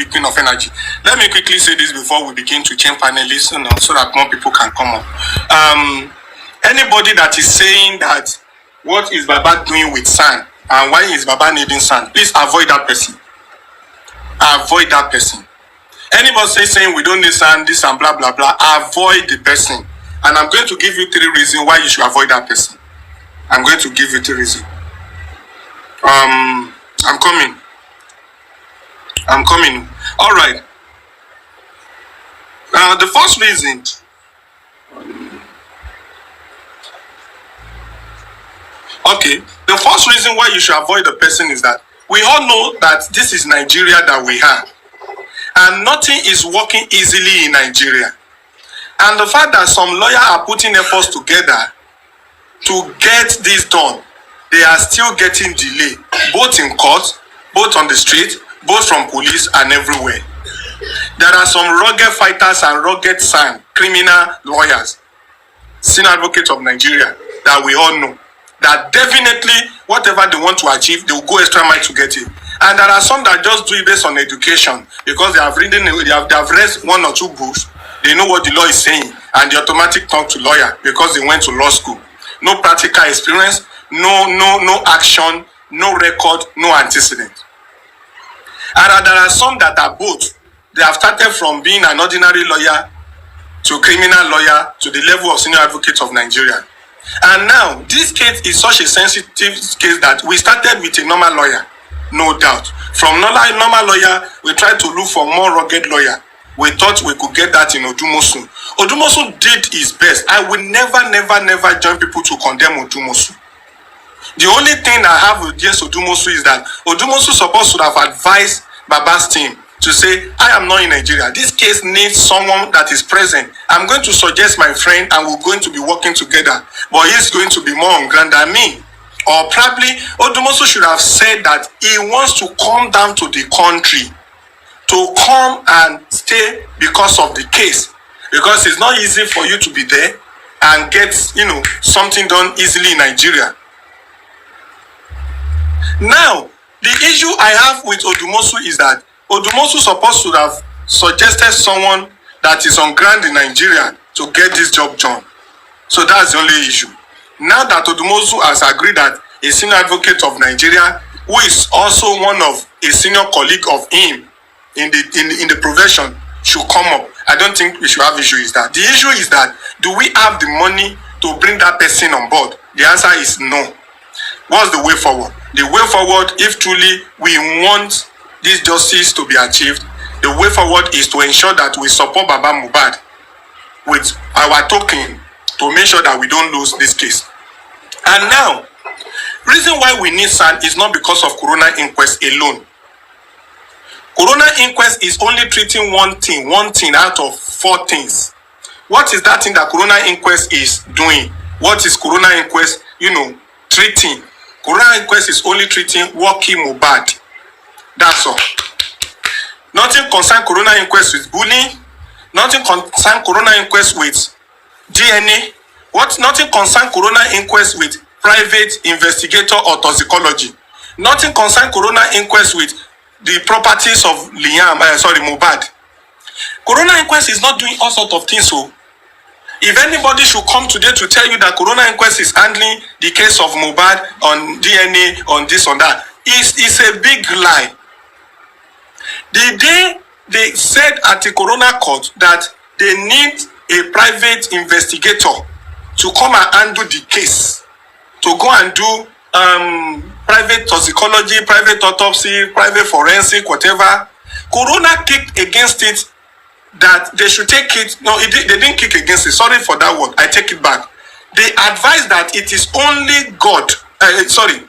beacon of energy. Let me quickly say this before we begin to change panelists, so that more people can come up. Anybody that is saying that what is Baba doing with sand and why is Baba needing sand, please avoid that person. Avoid that person. Anybody saying we don't need sand, this and blah blah blah, avoid the person. And I'm going to give you 3 reasons why you should avoid that person. I'm going to give you 3 reasons. I'm coming. All right. The first reason. Okay. The first reason why you should avoid the person is that we all know that this is Nigeria that we have. And nothing is working easily in Nigeria. And the fact that some lawyers are putting efforts together to get this done, they are still getting delay, both in court, both on the street, both from police and everywhere. There are some rugged fighters and rugged criminal lawyers, senior advocates of Nigeria, that we all know, that definitely whatever they want to achieve, they will go extra mile to get it. And there are some that just do it based on education, because they have read 1 or 2 books, they know what the law is saying, and they automatically talk to lawyer because they went to law school. No practical experience, no action, no record, no antecedent. And there are some that are both. They have started from being an ordinary lawyer to criminal lawyer to the level of senior advocate of Nigeria. And now, this case is such a sensitive case that we started with a normal lawyer, no doubt. From normal lawyer, we tried to look for more rugged lawyer. We thought we could get that in Odumosu. Odumosu did his best. I will never join people to condemn Odumosu. The only thing I have against Odumosu is that Odumosu supposed to have advised Baba's team to say, I am not in Nigeria. This case needs someone that is present. I'm going to suggest my friend and we're going to be working together. But he's going to be more on ground than me. Or probably Odumosu should have said that he wants to come down to the country to come and stay because of the case. Because it's not easy for you to be there and get, something done easily in Nigeria. Now, the issue I have with Odumosu is that Odumosu supposed to have suggested someone that is on ground in Nigeria to get this job done. So that's the only issue. Now that Odumosu has agreed that a senior advocate of Nigeria, who is also one of a senior colleague of him in the profession, should come up, I don't think we should have issue is that. The issue is that, do we have the money to bring that person on board? The answer is no. What's the way forward? The way forward, if truly we want this justice to be achieved, the way forward is to ensure that we support Baba Mohbad with our token to make sure that we don't lose this case. And now, reason why we need sand is not because of Corona Inquest alone. Corona Inquest is only treating one thing out of 4 things. What is that thing that Corona Inquest is doing? What is Corona Inquest, treating? Corona Inquest is only treating working Mohbad. That's all. Nothing concern Corona Inquest with bullying. Nothing concern Corona Inquest with DNA. Nothing concern Corona Inquest with private investigator or toxicology. Nothing concern Corona Inquest with the properties of Mohbad. Corona Inquest is not doing all sorts of things. So, if anybody should come today to tell you that Corona Inquest is handling the case of Mohbad on DNA, on this, on that, it's a big lie. The day they said at the Corona court that they need a private investigator to come and handle the case, to go and do private toxicology, private autopsy, private forensic, whatever, Corona kicked against it that they should take it. No, they didn't kick against it. Sorry for that word. I take it back. They advised that it is only God. Sorry,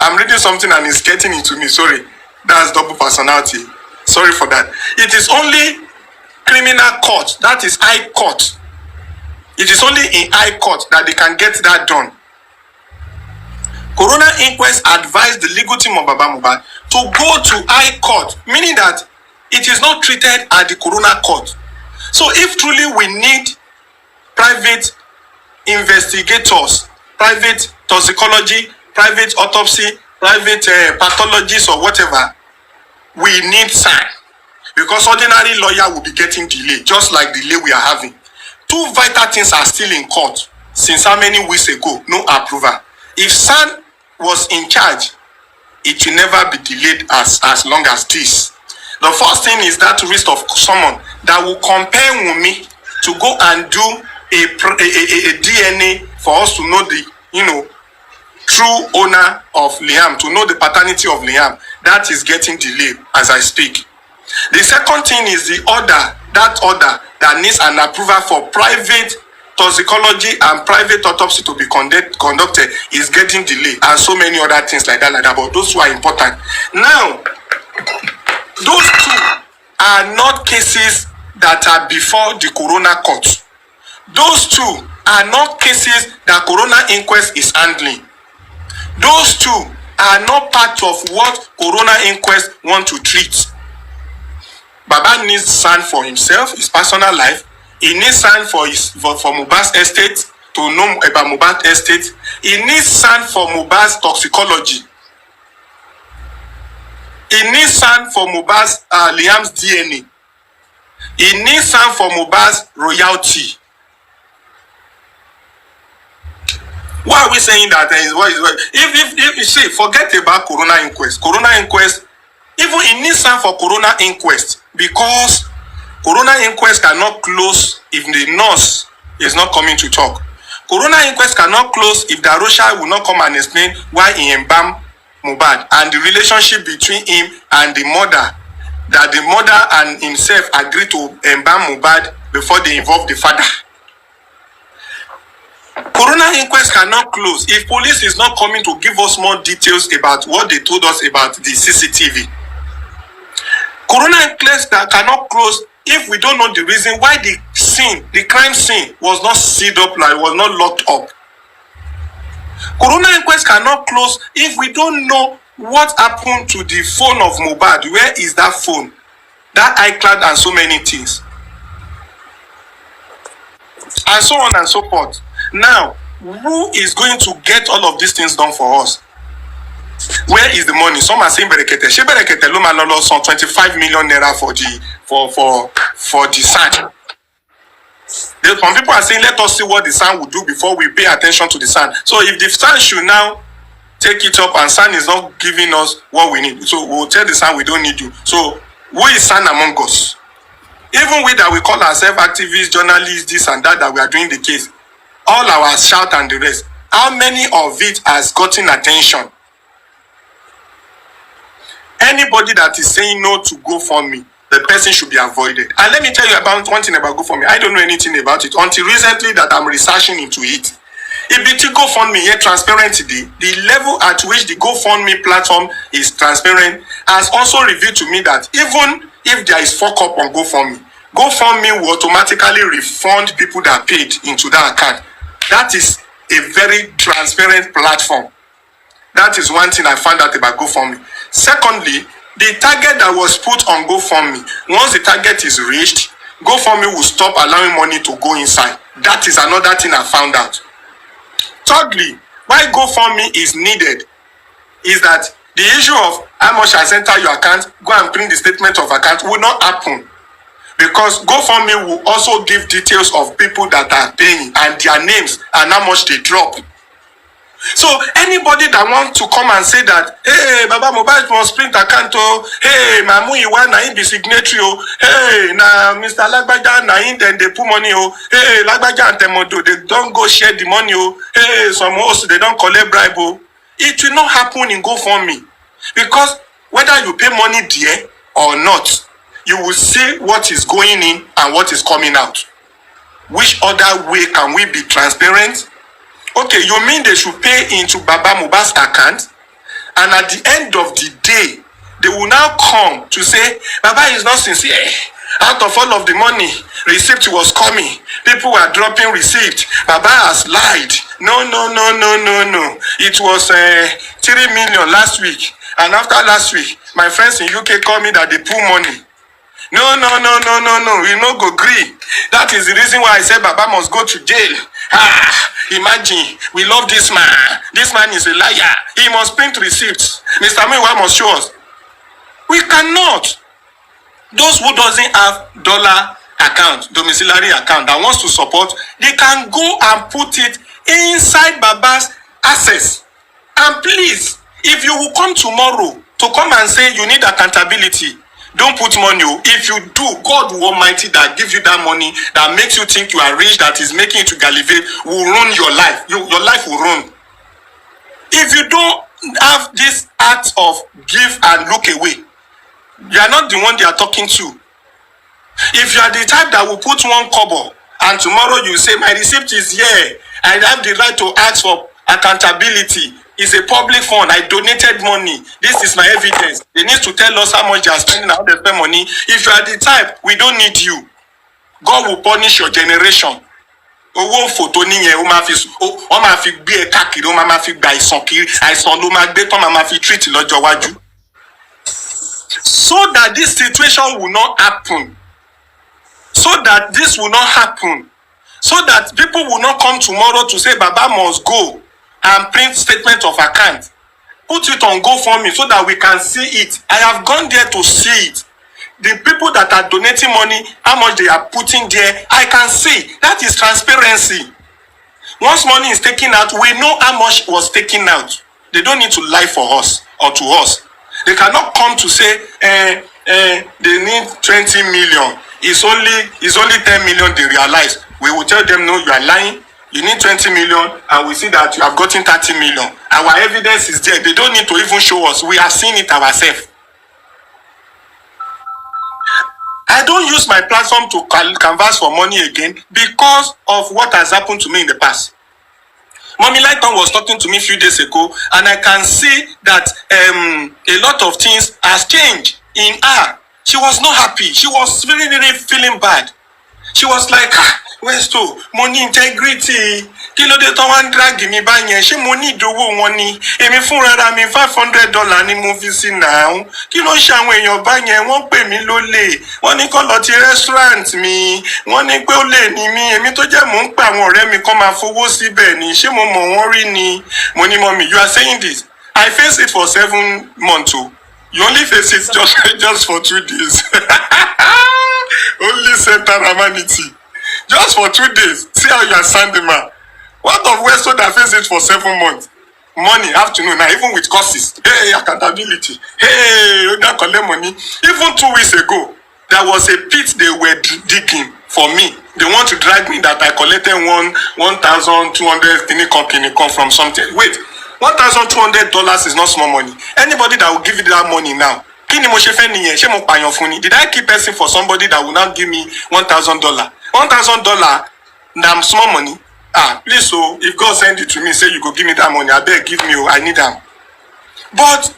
I'm reading something and it's getting into me. Sorry, that's double personality. Sorry for that. It is only criminal court. That is high court. It is only in high court that they can get that done. Corona Inquest advised the legal team of Baba Mohbad to go to high court, meaning that it is not treated at the Corona court. So if truly we need private investigators, private toxicology, private autopsy, private pathologists or whatever, we need sand. because ordinary lawyer will be getting delayed, just like the delay we are having. Two vital things are still in court since how many weeks ago? No approval. If SAN was in charge, it will never be delayed as long as this. The first thing is that risk of someone that will compare Wunmi to go and do a DNA for us to know the, true owner of Liam, to know the paternity of Liam. That is getting delayed as I speak. The second thing is the order that needs an approval for private toxicology and private autopsy to be conducted is getting delayed, and so many other things like that. But those two are important. Now, those two are not cases that are before the coroner court. Those two are not cases that coroner inquest is handling. Those two are not part of what coroner inquest want to treat. Baba needs SAN for himself, his personal life. He needs SAN for Mohbad's estate, to know about Mohbad's estate. He needs SAN for Mohbad's toxicology. He needs SAN for Mohbad's Liam's DNA. He needs SAN for Mohbad's royalty. Why are we saying that? If you see, forget about coroner inquest. Coroner inquest, even it needs SAN for coroner inquest, because coroner inquest cannot close if the nurse is not coming to talk. Coroner inquest cannot close if the Arusha will not come and explain why he embalmed Mohbad and the relationship between him and the mother, that the mother and himself agreed to embalm Mohbad before they involve the father. Coroner inquest cannot close if police is not coming to give us more details about what they told us about the CCTV. Coroner inquest cannot close if we don't know the reason why the crime scene was not sealed up, like was not locked up. Coroner inquest cannot close if we don't know what happened to the phone of Mohbad. Where is that phone? That iCloud and so many things. And so on and so forth. Now, who is going to get all of these things done for us? Where is the money? Some are saying Berekete. She Berekete Loma Lolo some 25 million naira for the SAN. Some people are saying, let us see what the SAN will do before we pay attention to the SAN. So if the SAN should now take it up and SAN is not giving us what we need, so we'll tell the SAN we don't need you. So who is SAN among us? Even we that we call ourselves activists, journalists, this and that we are doing the case, all our shout and the rest, how many of it has gotten attention? Anybody that is saying no to GoFundMe, the person should be avoided. And let me tell you about one thing about GoFundMe. I don't know anything about it until recently that I'm researching into it. If the GoFundMe here transparent today, the level at which the GoFundMe platform is transparent has also revealed to me that even if there is fuck up on GoFundMe, GoFundMe will automatically refund people that paid into that account. That is a very transparent platform. That is one thing I found out about GoFundMe. Secondly, the target that was put on GoFundMe, once the target is reached, GoFundMe will stop allowing money to go inside. That is another thing I found out. Thirdly, why GoFundMe is needed is that the issue of how much I enter your account, go and print the statement of account will not happen. Because GoFundMe will also give details of people that are paying and their names and how much they drop. So anybody that wants to come and say that, hey, Baba Mohbad must print account, oh, hey, Mamu Iwa na him be signatory, oh, hey, na Mr. Lagbaja na him then they put money, oh, hey, Lagbaja and Temodo, they don't go share the money, oh, hey, some hosts, they don't collect bribe, oh. It will not happen in GoFundMe. Because whether you pay money there or not, you will see what is going in and what is coming out. Which other way can we be transparent? Okay, you mean they should pay into Baba Mohbad's account, and at the end of the day, they will now come to say, Baba is not sincere. Out of all of the money, receipt was coming. People were dropping receipt. Baba has lied. No. It was 3 million last week. And after last week, my friends in UK called me that they put money. No. We no go agree. That is the reason why I said Baba must go to jail. Imagine, we love this man. This man is a liar. He must print receipts. Mr. Mewa must show us. We cannot. Those who doesn't have dollar account, domiciliary account that wants to support, they can go and put it inside Baba's access. And please, if you will come tomorrow to come and say you need accountability, don't put money. If you do, God Almighty that gives you that money, that makes you think you are rich, that is making you to gallivate, will ruin your life. Your life will ruin. If you don't have this act of give and look away, you are not the one they are talking to. If you are the type that will put one kobo and tomorrow you say my receipt is here, I have the right to ask for accountability. It's a public fund. I donated money. This is my evidence. They need to tell us how much they are spending, how they spend money. If you are the type, we don't need you. God will punish your generation. Owó fòtò nìyẹn ó máa fi gbé ẹ káàkiri, ó máa fi gba àìsàn kiri, àìsàn ló máa gbé tán máa fi treat lọ́jọ́ iwájú. So that this situation will not happen. So that this will not happen. So that people will not come tomorrow to say Baba must go and print statement of account. Put it on GoFundMe so that we can see it. I have gone there to see it. The people that are donating money, how much they are putting there, I can see. That is transparency. Once money is taken out, we know how much was taken out. They don't need to lie for us or to us. They cannot come to say they need 20 million. It's only 10 million they realize. We will tell them, no, you are lying. You need 20 million, and we see that you have gotten 30 million. Our evidence is there. They don't need to even show us. We are seeing it ourselves. I don't use my platform to canvas for money again because of what has happened to me in the past. Mommy Lighton was talking to me a few days ago, and I can see that a lot of things has changed in her. She was not happy. She was really, really feeling bad. She was like, where's to money integrity? Kí ló dé tó wá ń drag mi báyẹn? Ṣé mo ní ìdówó wọn ni? Èmi fúnra mi $500 ni mo fi sí náà. Kí ló ń ṣe àwọn èèyàn báyẹn? Wọ́n pè mí lólè. Wọ́n ní kó lọ ti restaurant mi. Wọ́n ní pé ó lè ní mi. Èmi tó jẹ́ mò ń pè àwọn ọ̀rẹ́ mi kó máa fowó síbẹ̀ ni. Ṣé mo mọ̀ wọ́n rí ni? Mo ní mommy, you are saying this. I faced it for 7 months too. You only face it just for 2 days. Only Center Amanity. Just for 2 days. See how you are sounding, man. What of West that face it for 7 months? Morning, afternoon, now even with courses. Hey, accountability. Hey, don't collect money. Even 2 weeks ago, there was a pit they were digging for me. They want to drag me that I collected 1,200 kini from something. Wait, $1,200 is not small money. Anybody that will give you that money now, did I keep person for somebody that will now give me $1,000? $1,000, damn small money. Please, so if God send it to me, say you go give me that money, I beg, give me, I need them. But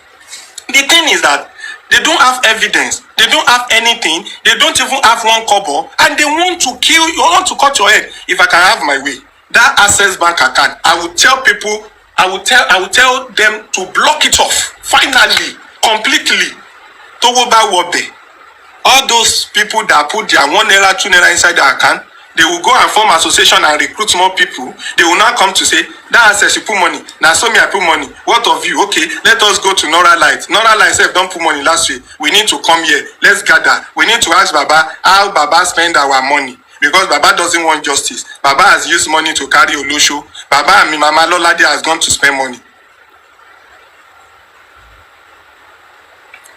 the thing is that they don't have evidence, they don't have anything, they don't even have one kobo, and they want to kill you, want to cut your head. If I can have my way, that Access Bank account, I will tell people, I will tell them to block it off, finally, completely. To go back what they. All those people that put their $1, $2 inside their account, they will go and form association and recruit more people. They will now come to say, that Access, you put money. Now, so me, I put money. What of you? Okay, let us go to Nora Light. Nora Light said, don't put money last week. We need to come here. Let's gather. We need to ask Baba how Baba spend our money. Because Baba doesn't want justice. Baba has used money to carry Olosho. Baba and Mama Lolade has gone to spend money.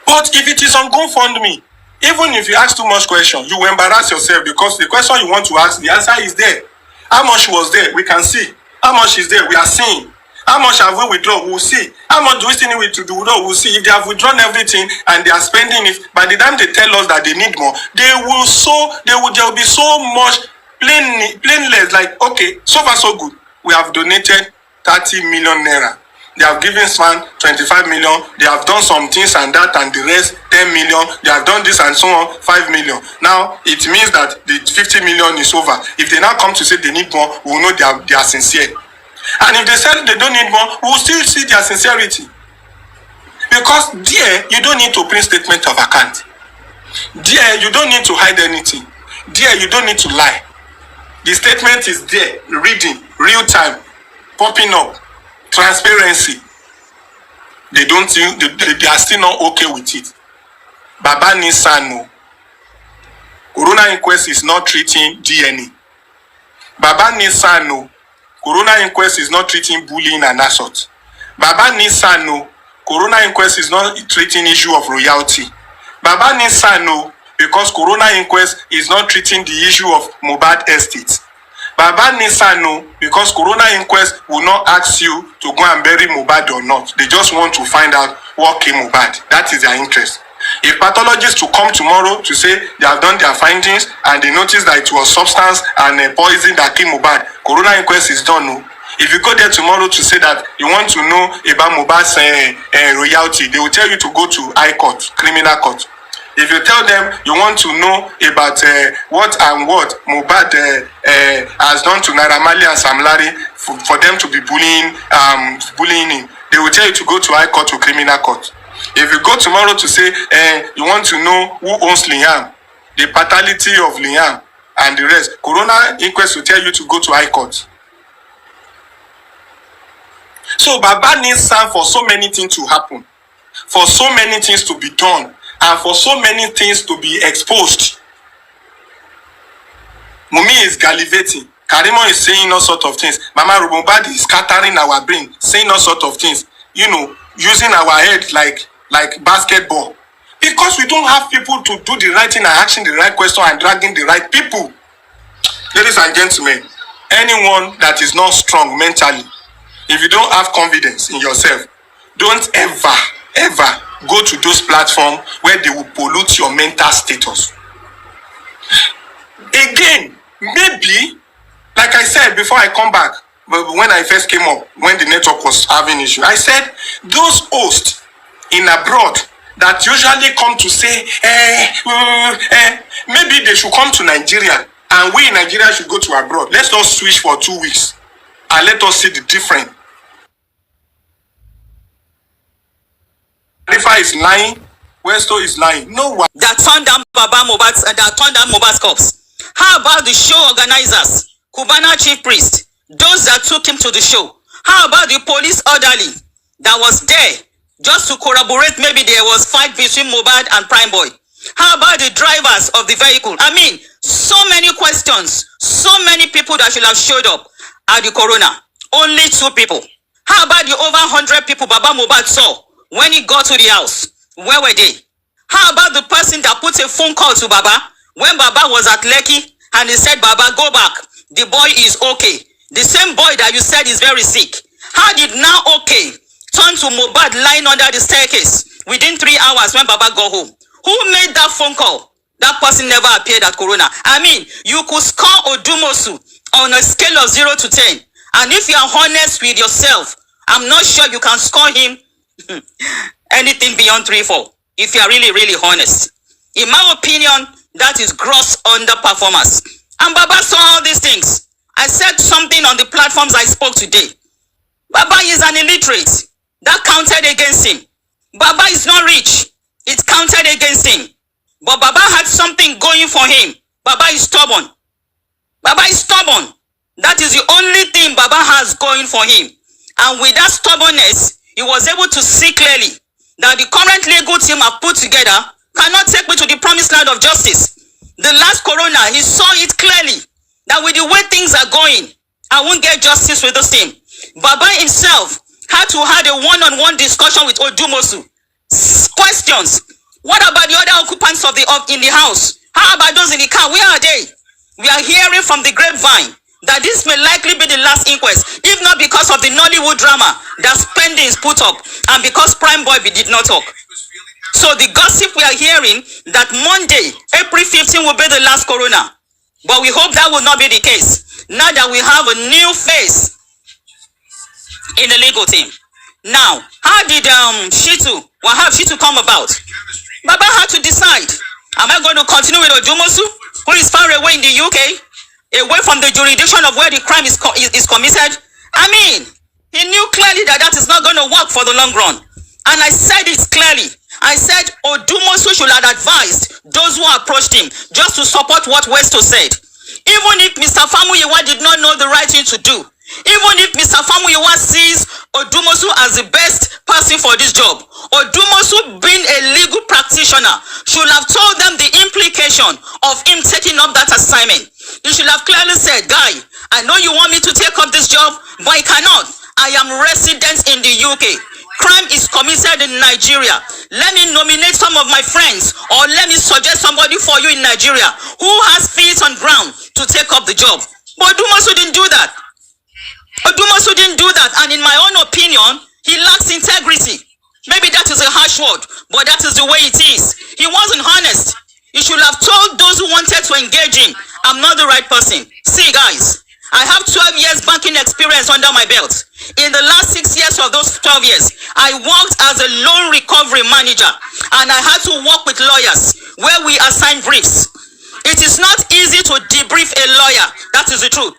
But if it is on GoFundMe, even if you ask too much question, you will embarrass yourself because the question you want to ask, the answer is there. How much was there? We can see. How much is there? We are seeing. How much have we withdrawn? We'll see. How much do we still need to withdraw? We'll see. If they have withdrawn everything and they are spending it, by the time they tell us that they need more, there will be so much plainless. Like, okay, so far so good. We have donated 30 million naira. They have given Swan 25 million. They have done some things and that and the rest 10 million. They have done this and so on 5 million. Now it means that the 50 million is over. If they now come to say they need more, we will know they are sincere. And if they say they don't need more, we will still see their sincerity. Because there, you don't need to print statement of account. There, you don't need to hide anything. There, you don't need to lie. The statement is there, reading, real time, popping up. Transparency. They are still not okay with it. Baba needs Sano. Corona inquest is not treating DNA. Baba Nisano, Corona inquest is not treating bullying and assault. Baba Nisano, Corona inquest is not treating issue of royalty. Baba Nisano, because Corona inquest is not treating the issue of Mohbad estate. Baba Nisano, because Corona inquest will not ask you to go and bury Mohbad or not. They just want to find out what killed Mohbad. That is their interest. If pathologists to come tomorrow to say they have done their findings and they notice that it was substance and poison that killed Mohbad, Corona inquest is done. No. If you go there tomorrow to say that you want to know about Mohbad's royalty, they will tell you to go to high court, criminal court. If you tell them you want to know about what Mohbad has done to Naira Marley and Sam Larry for them to be bullying him, they will tell you to go to high court or criminal court. If you go tomorrow to say you want to know who owns Liam, the paternity of Liam and the rest, Corona inquest will tell you to go to high court. So Baba needs time for so many things to happen, for so many things to be done, and for so many things to be exposed. Wunmi is gallivanting. Karimo is saying all sorts of things. Mama Mohbad is scattering our brain, saying all sorts of things. You know, using our head like basketball. Because we don't have people to do the right thing and asking the right question and dragging the right people. Ladies and gentlemen, anyone that is not strong mentally, if you don't have confidence in yourself, don't ever go to those platforms where they will pollute your mental status. Again, maybe, like I said before I come back, when I first came up, when the network was having issue, I said those hosts in abroad that usually come to say, maybe they should come to Nigeria and we in Nigeria should go to abroad. Let's not switch for 2 weeks and let us see the difference. Rifa is lying, Westo is lying. No one that turned down Mohbad's corpse. How about the show organizers, Cubana chief priest, those that took him to the show? How about the police orderly that was there just to corroborate maybe there was fight between Mohbad and Prime Boy? How about the drivers of the vehicle? I mean, so many questions, so many people that should have showed up at the corona. Only 2 people. How about the over 100 people Baba Mohbad saw when he got to the house? Where were they? How about the person that put a phone call to Baba when Baba was at Lekki and he said, Baba, go back. The boy is okay. The same boy that you said is very sick. How did now okay turn to Mohbad lying under the staircase within 3 hours when Baba got home? Who made that phone call? That person never appeared at Corona. I mean, you could score Odumosu on a scale of 0 to 10. And if you are honest with yourself, I'm not sure you can score him anything beyond 3-4. If you are really honest. In my opinion, that is gross underperformance. And Baba saw all these things. I said something on the platforms I spoke today. Baba is an illiterate. That counted against him. Baba is not rich. It counted against him. But Baba had something going for him. Baba is stubborn. Baba is stubborn. That is the only thing Baba has going for him. And with that stubbornness, he was able to see clearly that the current legal team have put together cannot take me to the promised land of justice. The last corona, he saw it clearly that with the way things are going, I won't get justice with this team. Baba himself had to have a one-on-one discussion with Odumosu. Questions. What about the other occupants in the house? How about those in the car? Where are they? We are hearing from the grapevine that this may likely be the last inquest, if not because of the Nollywood drama that spending is put up and because Prime Boy did not talk. So the gossip we are hearing that Monday, April 15 will be the last corona. But we hope that will not be the case. Now that we have a new face in the legal team. Now, how did Shitu come about? Baba had to decide. Am I going to continue with Odumosu, who is far away in the UK, away from the jurisdiction of where the crime is committed? I mean, he knew clearly that that is not going to work for the long run. And I said it clearly. I said Odumosu should have advised those who approached him just to support what Westo said. Even if Mr. Famuyiwa did not know the right thing to do, even if Mr. Famuyiwa sees Odumosu as the best person for this job, Odumosu, being a legal practitioner, should have told them the implication of him taking up that assignment. He should have clearly said, guy, I know you want me to take up this job, but I cannot. I am resident in the UK. Crime is committed in Nigeria. Let me nominate some of my friends, or let me suggest somebody for you in Nigeria who has feet on ground to take up the job. But Odumosu didn't do that. Odumosu didn't do that, and in my own opinion, he lacks integrity. Maybe that is a harsh word, but that is the way it is. He wasn't honest. He should have told those who wanted to engage him, I'm not the right person. See, guys, I have 12 years banking experience under my belt. In the last 6 years of those 12 years, I worked as a loan recovery manager, and I had to work with lawyers where we assign briefs. It is not easy to debrief a lawyer. That is the truth.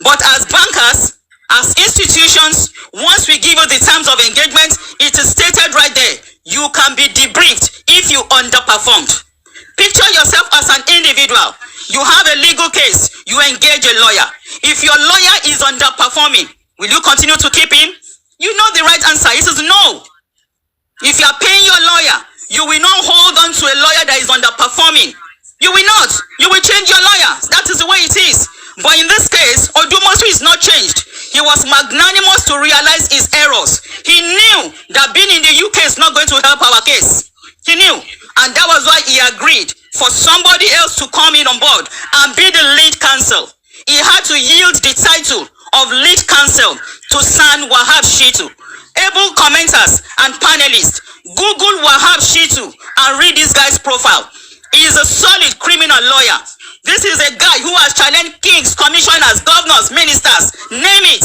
But as bankers, as institutions, once we give you the terms of engagement, it is stated right there. You can be debriefed if you underperformed. Picture yourself as an individual. You have a legal case. You engage a lawyer. If your lawyer is underperforming, will you continue to keep him? You know the right answer. It is no. If you are paying your lawyer, you will not hold on to a lawyer that is underperforming. You will not. You will change your lawyer. That is the way it is. But in this case, Odumosu is not changed. He was magnanimous to realize his errors. He knew that being in the UK is not going to help our case. He knew. And that was why he agreed for somebody else to come in on board and be the lead counsel. He had to yield the title of lead counsel to San Wahab Shitu. Able commenters and panelists, Google Wahab Shitu and read this guy's profile. He is a solid criminal lawyer. This is a guy who has challenged kings, commissioners, governors, ministers, name it.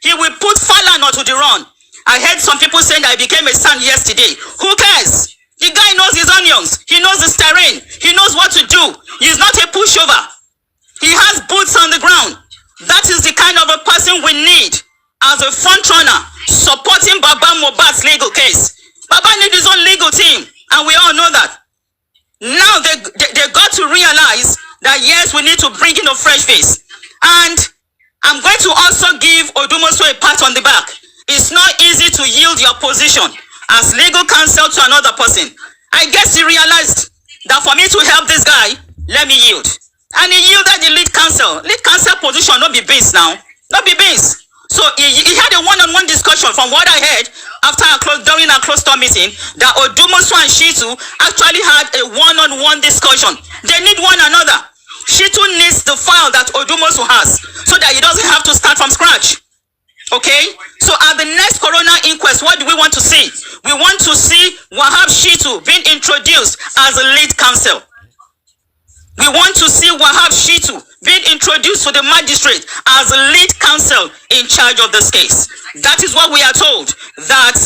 He will put Falana to the run. I heard some people saying that I became a son yesterday. Who cares? The guy knows his onions. He knows his terrain. He knows what to do. He's not a pushover. He has boots on the ground. That is the kind of a person we need as a front runner supporting Baba Mohbad's legal case. Baba needs his own legal team, and we all know that. Now they got to realize that yes, we need to bring in a fresh face. And I'm going to also give Odumosu a pat on the back. It's not easy to yield your position as legal counsel to another person. I guess he realized that for me to help this guy, let me yield. And he yielded the lead counsel. Lead counsel position, not be beans now. Not be beans. So he had a one-on-one discussion from what I heard after during our closed-door meeting that Odumosu and Shitu actually had a one-on-one discussion. They need one another. Shitu needs the file that Odumosu has so that he doesn't have to start from scratch. Okay? So at the next coroner inquest, what do we want to see? We want to see Wahab Shitu being introduced as a lead counsel. We want to see Wahab Shitu being introduced to the magistrate as a lead counsel in charge of this case. That is what we are told, that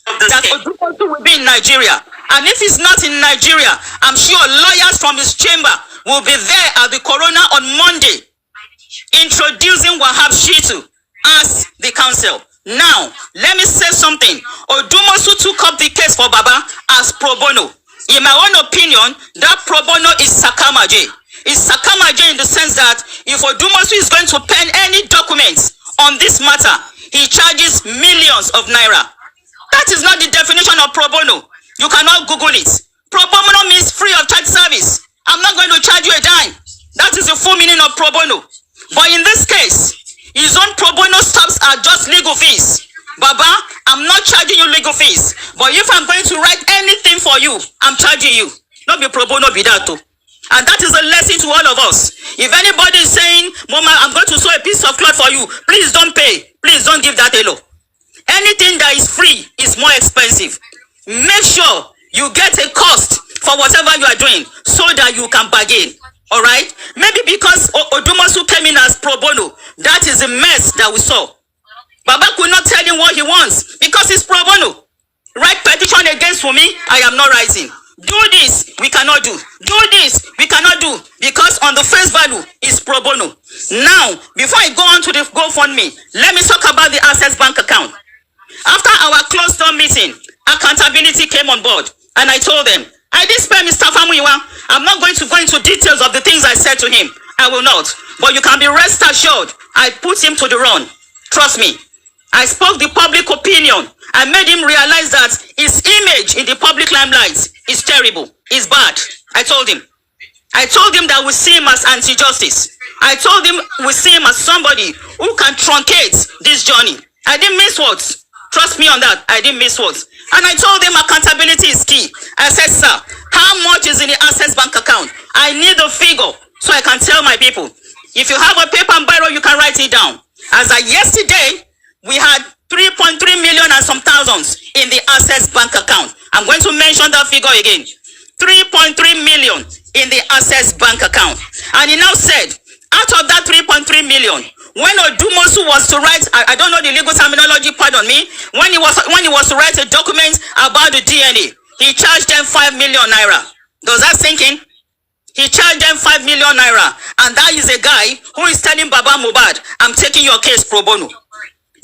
Odumosu will be in Nigeria. And if he's not in Nigeria, I'm sure lawyers from his chamber will be there at the coroner on Monday introducing Wahab Shitu as the counsel. Now, let me say something. Odumosu took up the case for Baba as pro bono. In my own opinion, that pro bono is sakamaje. It's sakamaje in the sense that if Odumosu is going to pen any documents on this matter, he charges millions of naira. That is not the definition of pro bono. You cannot Google it. Pro bono means free of charge service. I'm not going to charge you a dime. That is the full meaning of pro bono. But in this case, his own pro bono stops are just legal fees. Baba, I'm not charging you legal fees. But if I'm going to write anything for you, I'm charging you. Not be pro bono, be that too. And that is a lesson to all of us. If anybody is saying, Mama, I'm going to sew a piece of cloth for you, please don't pay. Please don't give that hello. Anything that is free is more expensive. Make sure you get a cost for whatever you are doing so that you can bargain. Alright? Maybe because Odumosu came in as pro bono, that is a mess that we saw. Baba could not tell him what he wants because he's pro bono. Write petition against Wunmi, I am not writing. Do this, we cannot do. Do this, we cannot do. Because on the face value, is pro bono. Now, before I go on to the GoFundMe, let me talk about the Access Bank account. After our closed-door meeting, accountability came on board. And I told them, I did spare Mr. Famuyiwa. I'm not going to go into details of the things I said to him. I will not. But you can be rest assured, I put him to the run. Trust me. I spoke the public opinion I made him realize that his image in the public limelight is terrible, is bad. I told him that we see him as anti-justice. I told him we see him as somebody who can truncate this journey. I didn't miss words. Trust me on that. I didn't miss words. And I told him accountability is key. I said, sir, how much is in the Access Bank account? I need a figure so I can tell my people. If you have a paper and biro, you can write it down. As of yesterday, we had 3.3 million and some thousands in the Access Bank account. I'm going to mention that figure again. 3.3 million in the Access Bank account. And he now said, out of that 3.3 million, when Odumosu was to write, I don't know the legal terminology, pardon me, when he was to write a document about the DNA, he charged them 5 million naira. Does that sink in? He charged them 5 million naira. And that is a guy who is telling Baba Mohbad, I'm taking your case pro bono.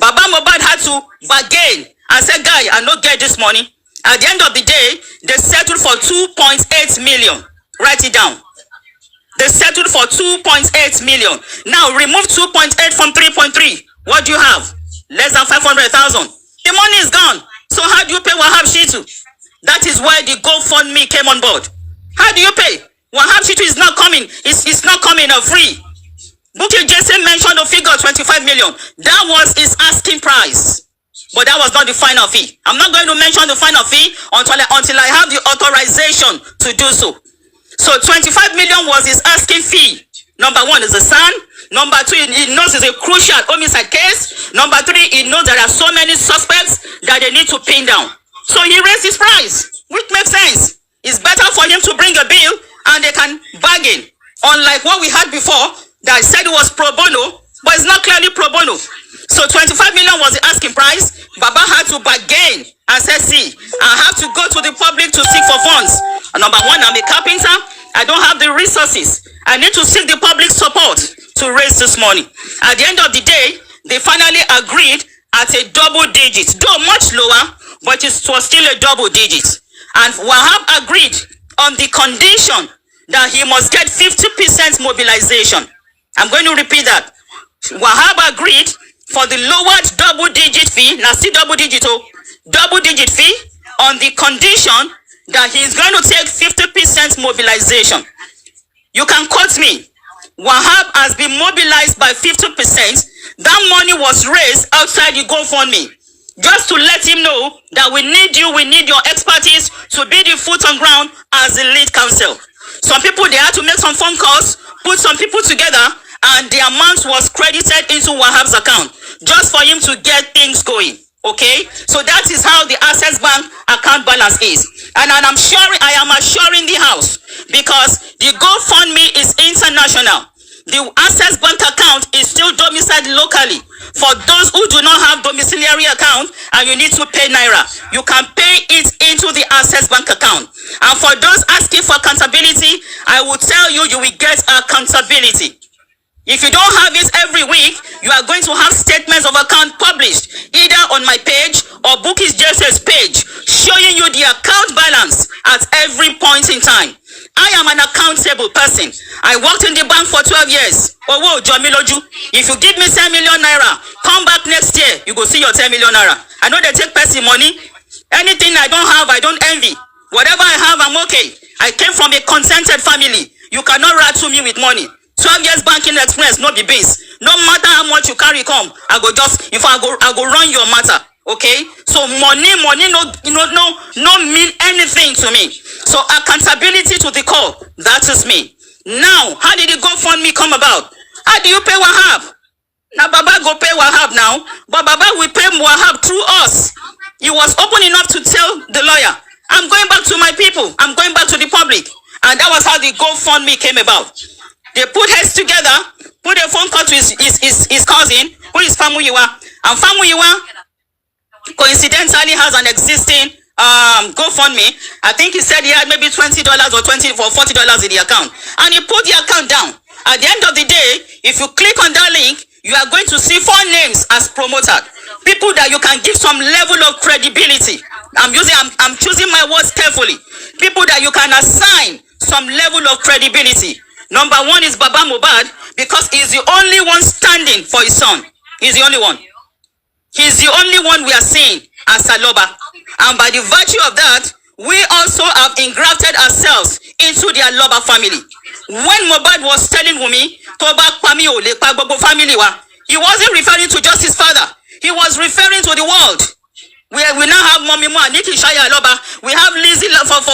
Baba Mohbad had to bargain and say, guy, I don't get this money. At the end of the day, they settled for 2.8 million. Write it down. They settled for 2.8 million. Now remove 2.8 from 3.3. What do you have? Less than 500,000. The money is gone. So how do you pay Wahab Shitu? That is why the GoFundMe came on board. How do you pay? Wahab Shitu is not coming. It's not coming free. Bukky Jesse mentioned the figure 25 million. That was his asking price. But that was not the final fee. I'm not going to mention the final fee until I have the authorization to do so. So 25 million was his asking fee. Number one is the son. Number two, he knows it's a crucial homicide case. Number three, he knows there are so many suspects that they need to pin down. So he raised his price, which makes sense. It's better for him to bring a bill and they can bargain. Unlike what we had before, that said it was pro bono, but it's not clearly pro bono. So 25 million was the asking price. Baba had to bargain and said, see, I have to go to the public to seek for funds. Number one, I'm a carpenter. I don't have the resources. I need to seek the public support to raise this money. At the end of the day, they finally agreed at a double digit, though much lower, but it was still a double digit. And Wahab agreed on the condition that he must get 50% mobilization. I'm going to repeat that. Wahab agreed for the lowered double-digit fee, now still double-digit fee, on the condition that he is going to take 50% mobilization. You can quote me. Wahab has been mobilized by 50%. That money was raised outside the GoFundMe. Just to let him know that we need you, we need your expertise to be the foot on ground as the lead counsel. Some people, they had to make some phone calls, put some people together, and the amount was credited into Wahab's account just for him to get things going. Okay, so that is how the Access Bank account balance is. And I am assuring the house, because the GoFundMe is international. The Access Bank account is still domiciled locally. For those who do not have domiciliary account and you need to pay naira, you can pay it into the Access Bank account. And for those asking for accountability, I will tell you, you will get accountability. If you don't have it every week, you are going to have statements of account published either on my page or Bukky Jesse's page, showing you the account balance at every point in time. I am an accountable person. I worked in the bank for 12 years. Oh, Jomiloju, if you give me 10 million naira, come back next year, you go see your 10 million naira. I know they take person money. Anything I don't have, I don't envy. Whatever I have, I'm okay. I came from a contented family. You cannot rattle me with money. 12 years banking experience, no be base. No matter how much you carry come, I go run your matter. Okay? So money no mean anything to me. So accountability to the core, that is me. Now, how did the GoFundMe come about? How do you pay Wahab? Now Baba go pay Wahab now, but Baba will pay Wahab through us. He was open enough to tell the lawyer, I'm going back to my people. I'm going back to the public. And that was how the GoFundMe came about. They put heads together, put a phone call to his cousin, who is Famuyiwa. And Famuyiwa coincidentally has an existing GoFundMe. I think he said he had maybe $20 or $40 in the account. And he put the account down. At the end of the day, if you click on that link, you are going to see 4 names as promoted. People that you can give some level of credibility. I'm choosing my words carefully. People that you can assign some level of credibility. Number one is Baba Mohbad, because he's the only one standing for his son. He's the only one. He's the only one we are seeing as Aloba. And by the virtue of that, we also have engrafted ourselves into the Aloba family. When Mohbad was telling Wunmi, Toba Pami o le pa gbogbo family wa, he wasn't referring to just his father. He was referring to the world. We now have Mommy Mo Aniki Shaya Aloba. We have Lizzie for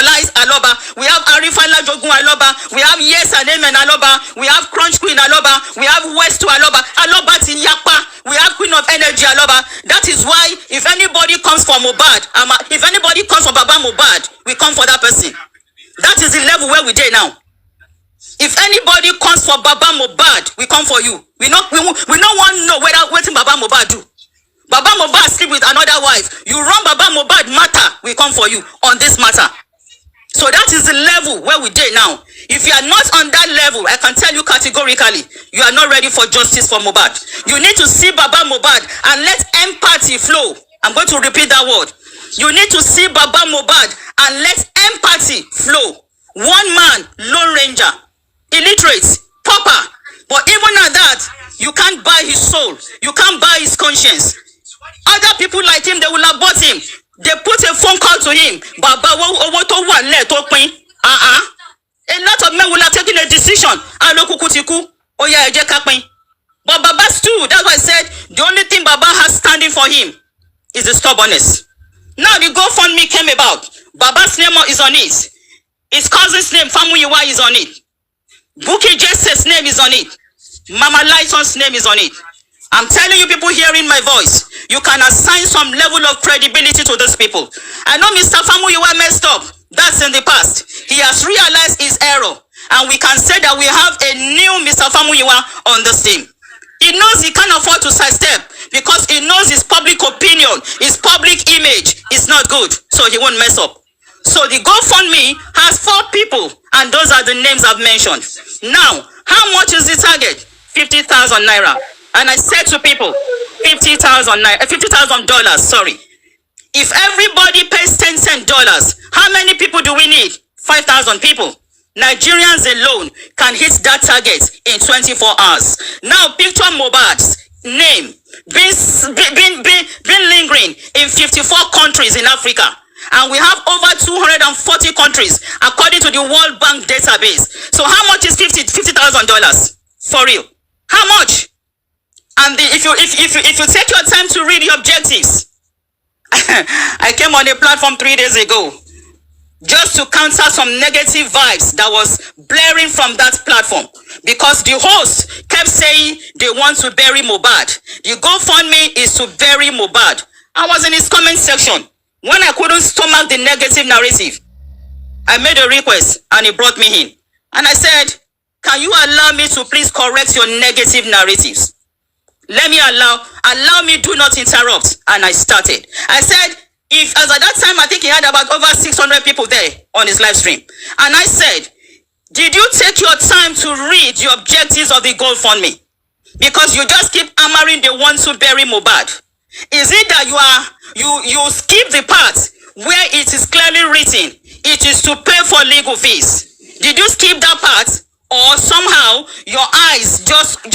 Lies Aloba. We have Arifala Jogun Aloba. We have Yes and Amen Aloba. We have Crunch Queen Aloba. We have West to Aloba. Aloba Tinyapa. We have Queen of Energy Aloba. That is why if anybody comes for Mohbad, if anybody comes for Baba Mohbad, we come for that person. That is the level where we are now. If anybody comes for Baba Mohbad, we come for you. We don't want to know whether waiting Baba Mohbad do. Baba Mohbad sleep with another wife. You run Baba Mohbad matter, we come for you on this matter. So that is the level where we are now. If you are not on that level, I can tell you categorically, you are not ready for justice for Mohbad. You need to see Baba Mohbad and let empathy flow. I'm going to repeat that word. You need to see Baba Mohbad and let empathy flow. One man, Lone Ranger, illiterate, pauper. But even at that, you can't buy his soul. You can't buy his conscience. Other people like him, they will have bought him. They put a phone call to him. Baba, what to one let open? A lot of men will have taken a decision. Oh yeah, but Baba's too. That's why I said the only thing Baba has standing for him is the stubbornness. Now the GoFundMe came about. Baba's name is on it. His cousin's name, Famuyiwa, is on it. Buki Jesse's name is on it. Mama Lighton's name is on it. I'm telling you, people hearing my voice, you can assign some level of credibility to those people. I know Mr. Famuyiwa messed up. That's in the past. He has realized his error. And we can say that we have a new Mr. Famuyiwa on this team. He knows he can't afford to sidestep because he knows his public opinion, his public image is not good. So he won't mess up. So the GoFundMe has 4 people, and those are the names I've mentioned. Now, how much is the target? 50,000 naira. And I said to people, $50,000, sorry. If everybody pays $10, how many people do we need? 5,000 people. Nigerians alone can hit that target in 24 hours. Now picture Mohbad's name been lingering in 54 countries in Africa. And we have over 240 countries according to the World Bank database. So how much is $50,000 for real? How much? And if you take your time to read the objectives, I came on a platform 3 days ago just to counter some negative vibes that was blaring from that platform, because the host kept saying they want to bury Mohbad. The GoFundMe is to bury Mohbad. I was in his comment section. When I couldn't stomach the negative narrative, I made a request and he brought me in. And I said, can you allow me to please correct your negative narratives? Let me allow me, do not interrupt. And I started. I said, if as at that time, I think he had about over 600 people there on his live stream. And I said, did you take your time to read the objectives of the GoFundMe? Because you just keep hammering the ones who bury Mohbad. Is it that you skip the part where it is clearly written, it is to pay for legal fees? Did you skip that part? Or somehow your eyes just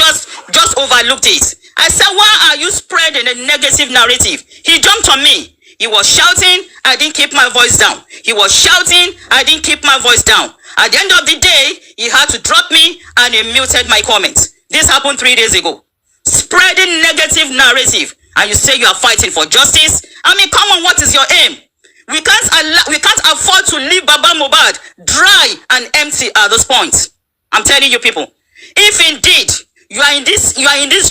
overlooked it? I said, why are you spreading a negative narrative? He jumped on me. He was shouting, I didn't keep my voice down. He was shouting, I didn't keep my voice down. At the end of the day, he had to drop me and he muted my comments. This happened 3 days ago. Spreading negative narrative, and you say you are fighting for justice? I mean, come on, what is your aim? We can't afford to leave Baba Mohbad dry and empty at this point. I'm telling you people, if indeed you are in this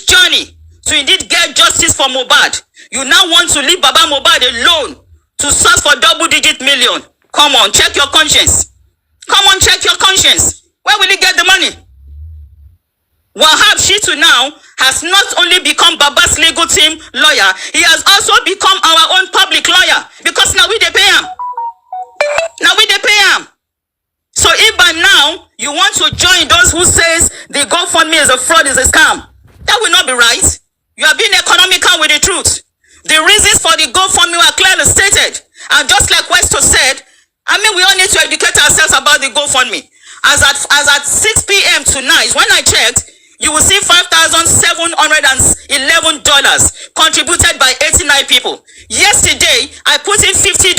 journey to indeed get justice for Mohbad, you now want to leave Baba Mohbad alone to search for double-digit million. Come on, check your conscience. Come on, check your conscience. Where will he get the money? Wahab Shitu now has not only become Baba's legal team lawyer, he has also become our own public lawyer, because now we dey pay him. Now we dey pay him. So if by now you want to join those who says the GoFundMe is a fraud, is a scam, that will not be right. You are being economical with the truth. The reasons for the GoFundMe were clearly stated. And just like Westo said, I mean, we all need to educate ourselves about the GoFundMe. As at 6 p.m. tonight, when I checked, you will see $5,711 contributed by 89 people. Yesterday, I put in $50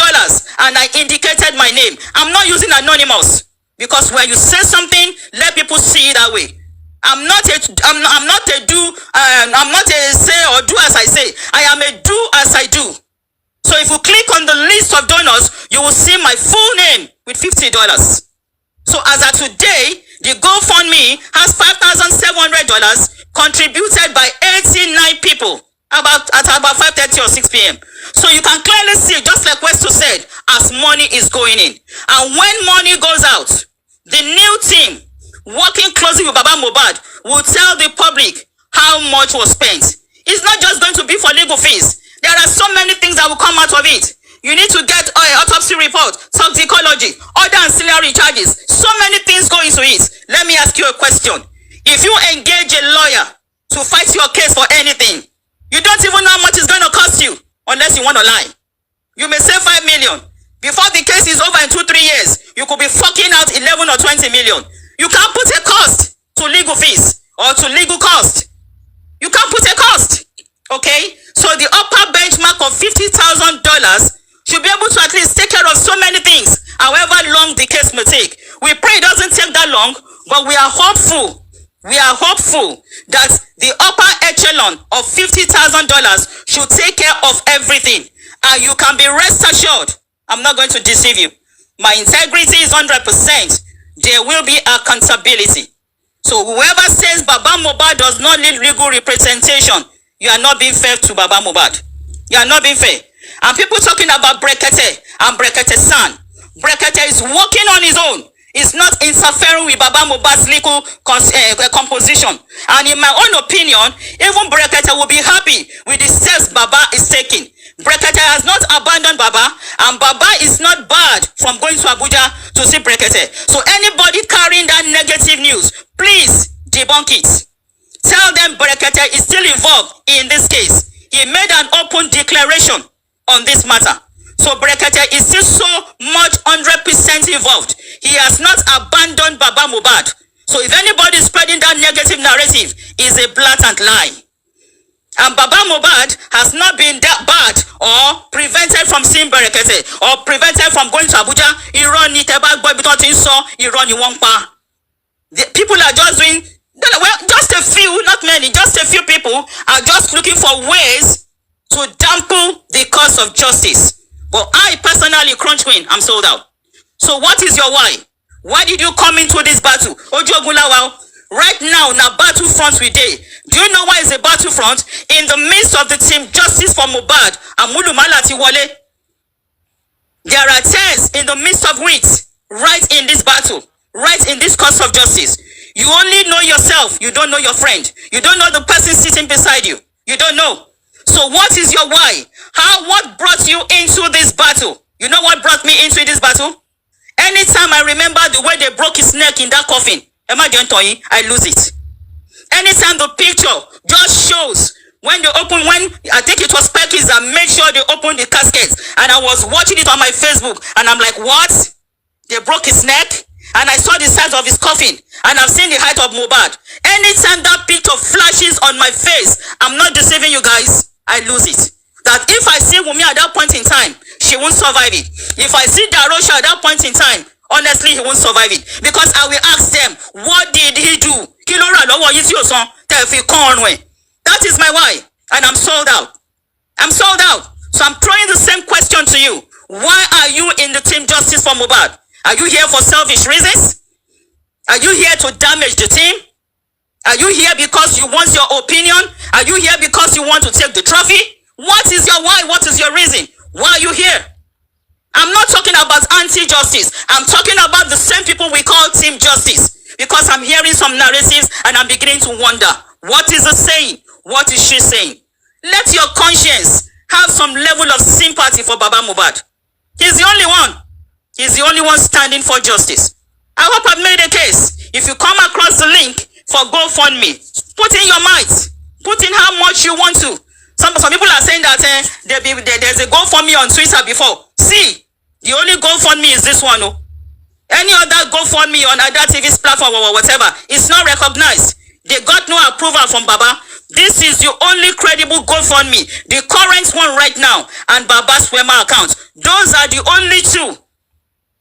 and I indicated my name. I'm not using anonymous because when you say something, let people see it that way. I'm not a say or do as I say. I am a do as I do. So if you click on the list of donors, you will see my full name with $50. So as of today, the GoFundMe has $5,700 contributed by 89 people at about 5:30 or 6 p.m. So you can clearly see, just like Westo said, as money is going in. And when money goes out, the new team working closely with Baba Mohbad will tell the public how much was spent. It's not just going to be for legal fees. There are so many things that will come out of it. You need to get autopsy report, toxicology, other ancillary charges. So many things go into it. Let me ask you a question. If you engage a lawyer to fight your case for anything, you don't even know how much it's going to cost you unless you want to lie. You may say 5 million. Before the case is over in 2-3 years, you could be fucking out 11 or 20 million. You can't put a cost to legal fees or to legal cost. You can't put a cost. Okay? So the upper benchmark of $50,000 should be able to at least take care of so many things, however long the case may take. We pray it doesn't take that long, but we are hopeful. We are hopeful that the upper echelon of $50,000 should take care of everything. And you can be rest assured, I'm not going to deceive you. My integrity is 100%. There will be accountability. So whoever says Baba Mohbad does not need legal representation, you are not being fair to Baba Mohbad. You are not being fair. And people talking about Brekete and Brekete San. Brekete is working on his own. It's not interfering with Baba Mohbad's legal composition. And in my own opinion, even Brekete will be happy with the steps Baba is taking. Brekete has not abandoned Baba, and Baba is not barred from going to Abuja to see Brekete. So anybody carrying that negative news, please debunk it. Tell them Brekete is still involved in this case. He made an open declaration on this matter. So Brekete is still so much 100% involved. He has not abandoned Baba Mohbad. So if anybody is spreading that negative narrative, is a blatant lie. And Baba Mohbad has not been that bad or prevented from seeing Brekete or prevented from going to Abuja. The people are just doing, well, just a few, not many, just a few people are just looking for ways to dampen the cause of justice. But I personally, Crunch Queen, I'm sold out. So what is your why? Why did you come into this battle? Right now, na battlefront we dey. Do you know why it's a battlefront? In the midst of the team Justice for Mohbad, there are tears in the midst of wheat, right in this battle, right in this cause of justice. You only know yourself, you don't know your friend. You don't know the person sitting beside you. You don't know. So what is your why? What brought you into this battle? You know what brought me into this battle? Anytime I remember the way they broke his neck in that coffin, I lose it. Anytime the picture just shows when I think it was Pekis that made sure they opened the casket, and I was watching it on my Facebook, and I'm like, what? They broke his neck? And I saw the size of his coffin, and I've seen the height of Mohbad. Anytime that picture flashes on my face, I'm not deceiving you guys, I lose it. That if I see Wunmi at that point in time, she won't survive it. If I see Darosha at that point in time, honestly, he won't survive it. Because I will ask them, what did he do? That is my why. And I'm sold out. I'm sold out. So I'm throwing the same question to you. Why are you in the team Justice for Mohbad? Are you here for selfish reasons? Are you here to damage the team? Are you here because you want your opinion? Are you here because you want to take the trophy? What is your why? What is your reason? Why are you here? I'm not talking about anti-justice. I'm talking about the same people we call team justice. Because I'm hearing some narratives and I'm beginning to wonder, what is it saying? What is she saying? Let your conscience have some level of sympathy for Baba Mohbad. He's the only one. He's the only one standing for justice. I hope I've made a case. If you come across the link for GoFundMe, put in your might. Put in how much you want to. Some people are saying that there's a GoFundMe on Twitter before. See, the only GoFundMe is this one. Oh. Any other GoFundMe on other TV's platform or whatever, it's not recognized. They got no approval from Baba. This is the only credible GoFundMe, the current one right now, and Baba's Wema account. Those are the only two.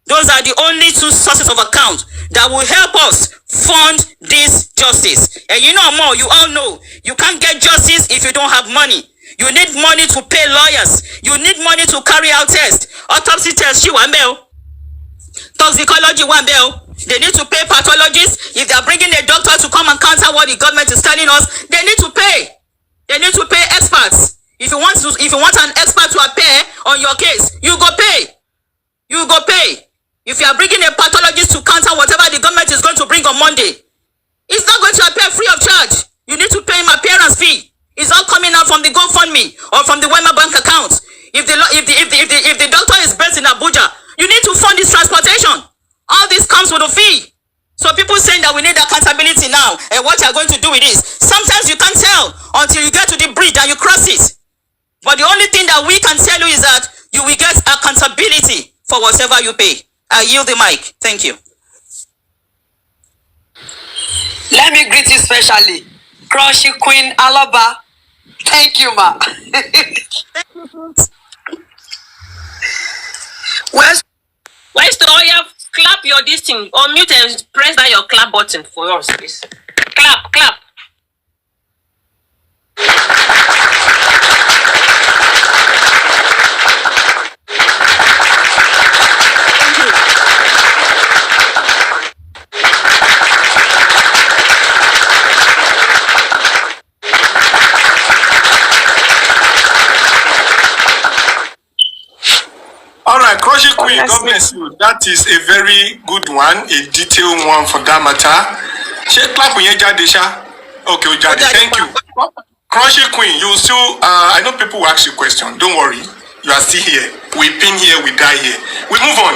Those are the only two sources of account that will help us fund this justice. And you know more, you all know, you can't get justice if you don't have money. You need money to pay lawyers. You need money to carry out tests. Autopsy tests, you want mail. Toxicology, one bill. They need to pay pathologists. If they are bringing a doctor to come and counter what the government is telling us, they need to pay. They need to pay experts. If you want an expert to appear on your case, you go pay. You go pay. If you are bringing a pathologist to counter whatever the government is going to bring on Monday, it's not going to appear free of charge. You need to pay him appearance fee. It's all coming out from the GoFundMe or from the Wema bank account. If the doctor is based in Abuja, you need to fund his transportation. All this comes with a fee. So people saying that we need accountability now, and what you are going to do with this. Sometimes you can't tell until you get to the bridge and you cross it. But the only thing that we can tell you is that you will get accountability for whatever you pay. I yield the mic. Thank you. Let me greet you specially. Crushy Queen Alaba. Thank you, ma. Where's the oil? Clap your this thing. Unmute and press that your clap button for us, please. Clap, clap. All right, Crushy Queen, God bless you. That is a very good one, a detailed one for that matter. Clap when you Jadesha. Okay, Jade, thank you. Crushy Queen, you still, I know people will ask you questions. Don't worry, you are still here. We pin here, we die here. We move on.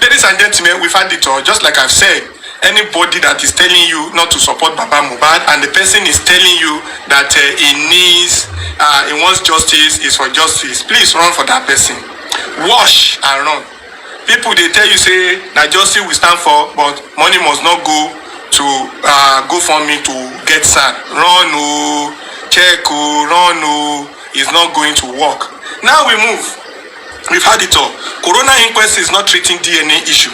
Ladies and gentlemen, we've had it all. Just like I've said, anybody that is telling you not to support Baba Mohbad and the person is telling you that he wants justice, is for justice, please run for that person. Wash and run. People they tell you say that justice we stand for, but money must not go to go for me to get sad. Run check run is not going to work. Now we move. We've had it all. Corona inquest is not treating DNA issue.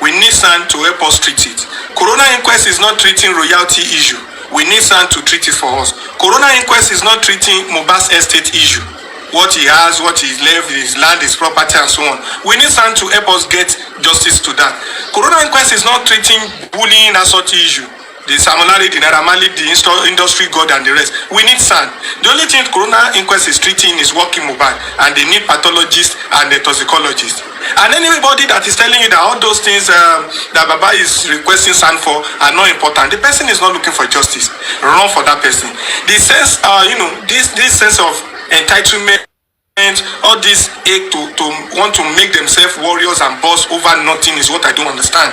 We need SAN to help us treat it. Corona inquest is not treating royalty issue. We need SAN to treat it for us. Corona inquest is not treating Mohbad's estate issue. What he has, what he's left, his land, his property, and so on. We need SAN to help us get justice to that. Corona inquest is not treating bullying, assault issue. The Samonari, the Naramali, the industry god, and the rest. We need SAN. The only thing Corona inquest is treating is working Mohbad, and they need pathologists and the toxicologists. And anybody that is telling you that all those things that Baba is requesting SAN for are not important, the person is not looking for justice. Run for that person. The sense, this sense of entitlement, all this ache to want to make themselves warriors and boss over nothing is what I don't understand.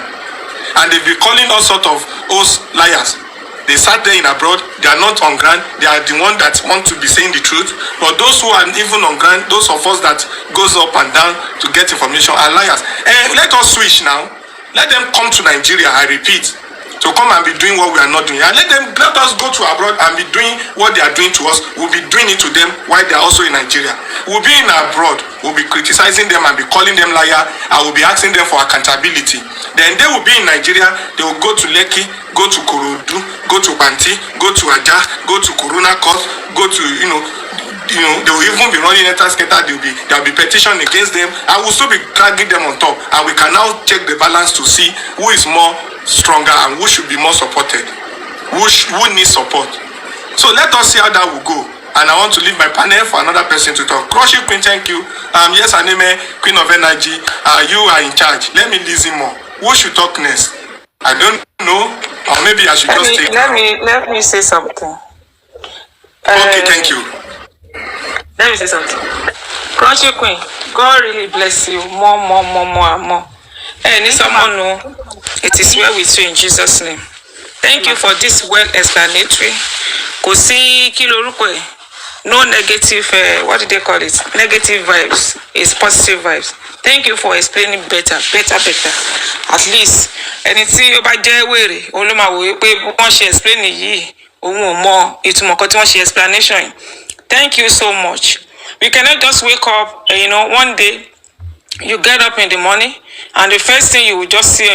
And they've been calling all sort of oath liars. They sat there in abroad, they are not on ground, they are the one that want to be saying the truth. But those who are even on ground, those of us that goes up and down to get information are liars. And let us switch now. Let them come to Nigeria, I repeat, to come and be doing what we are not doing. And let us go to abroad and be doing what they are doing to us. We'll be doing it to them while they are also in Nigeria. We'll be in abroad, we'll be criticizing them and be calling them liar, and we'll be asking them for accountability. Then they will be in Nigeria, they will go to Lekki, go to Korodu, go to Banti, go to Aja, go to Corona Court, go to, they will even be running letter skater, there will be petition against them, and we'll still be dragging them on top. And we can now check the balance to see who is more stronger and who should be more supported, who needs support. So let us see how that will go. And I want to leave my panel for another person to talk. Crushy Queen, thank you. Yes, Aneme, Queen of Energy, you are in charge. Let me listen more. Who should talk next? I don't know, or maybe I should take. Let me say something. Okay, thank you. Let me say something. Crushy Queen, God really bless you more. And someone know it is well with you in Jesus' name. Thank you for this well explanatory. Kosi Kilorukwe. No negative, what do they call it? Negative vibes. It's positive vibes. Thank you for explaining better. At least ẹni tí ó bá jẹ́ wèrè òun ló máa wò wípé wọ́n ṣe explain yìí òun ò mọ ìtumọ̀ kan tí wọ́n ṣe explanation yìí. Thank you so much. We cannot just wake up, one day you get up in the morning and the first thing you will just see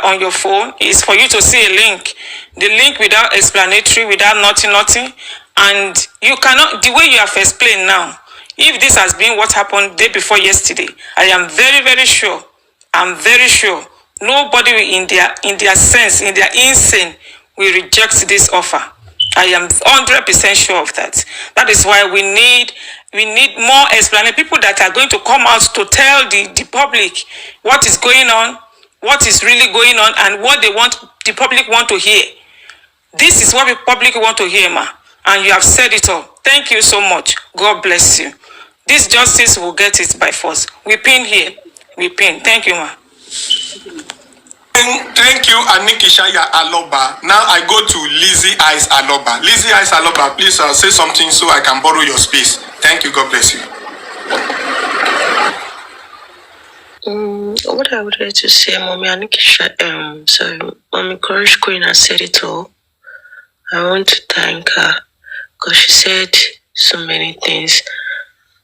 on your phone is for you to see a link. The link without explanatory, without nothing, and you cannot, the way you have explained now, if this has been what happened day before yesterday, I am very, very sure, nobody in their sense, in their insane, will reject this offer. I am 100% sure of that. That is why we need more explanation. People that are going to come out to tell the public what is going on, what is really going on, and what the public want to hear. This is what the public want to hear, ma. And you have said it all. Thank you so much. God bless you. This justice will get it by force. We pin here. We pin. Thank you, ma. Thank you, Anikishaya Aloba. Now I go to Lizzie Eyes Aloba. Lizzie Eyes Aloba, please say something so I can borrow your space. Thank you. God bless you. What I would like to say, Mommy Anikisha, Mommy Courage Queen has said it all. I want to thank her because she said so many things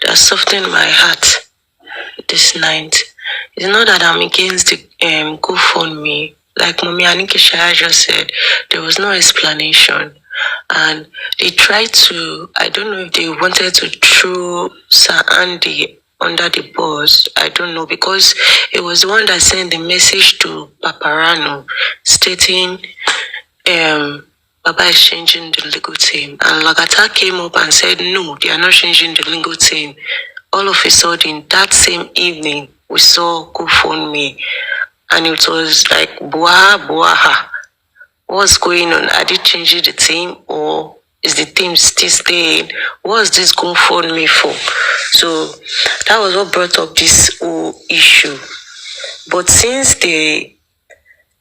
that softened my heart this night. It's not that I'm against the GoFundMe. Like Mommy Anikisha just said, there was no explanation. And they tried to, I don't know if they wanted to throw Sir Andy under the bus. I don't know, because it was the one that sent the message to Paparano stating Baba is changing the legal team. And Lagata came up and said, no, they are not changing the legal team. All of a sudden, that same evening, we saw GoFundMe. And it was like, buaha. What's going on? Are they changing the team, or is the team still staying? What's this GoFundMe for? So that was what brought up this whole issue. But since they